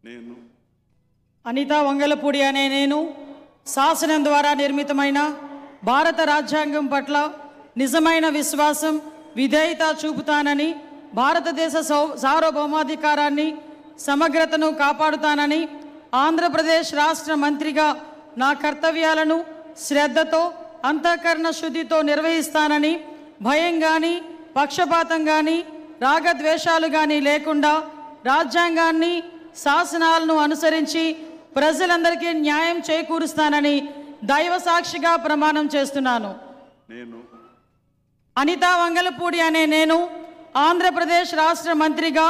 నేను అనితా వంగలపూడి అనే నేను శాసనం ద్వారా నిర్మితమైన భారత రాజ్యాంగం పట్ల నిజమైన విశ్వాసం విధేయత చూపుతానని, భారతదేశ సార్వభౌమాధికారాన్ని సమగ్రతను కాపాడుతానని, ఆంధ్రప్రదేశ్ రాష్ట్ర మంత్రిగా నా కర్తవ్యాలను శ్రద్ధతో అంతఃకరణ శుద్ధితో నిర్వహిస్తానని, భయం కానీ పక్షపాతం కానీ రాగద్వేషాలు కానీ లేకుండా రాజ్యాంగాన్ని శాసనాలను అనుసరించి ప్రజలందరికీ న్యాయం చేకూరుస్తానని దైవ సాక్షిగా ప్రమాణం చేస్తున్నాను. నేను అనితా వంగలపూడి అనే నేను ఆంధ్రప్రదేశ్ రాష్ట్ర మంత్రిగా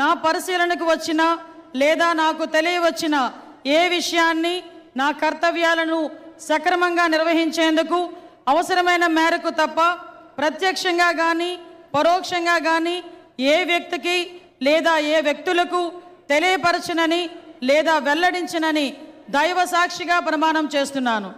నా పరిశీలనకు వచ్చిన లేదా నాకు తెలియవచ్చిన ఏ విషయాన్ని నా కర్తవ్యాలను సక్రమంగా నిర్వహించేందుకు అవసరమైన మేరకు తప్ప ప్రత్యక్షంగా కానీ పరోక్షంగా కానీ ఏ వ్యక్తికి లేదా ఏ వ్యక్తులకు తెలియపరచనని లేదా వెల్లడించనని దైవ సాక్షిగా ప్రమాణం చేస్తున్నాను.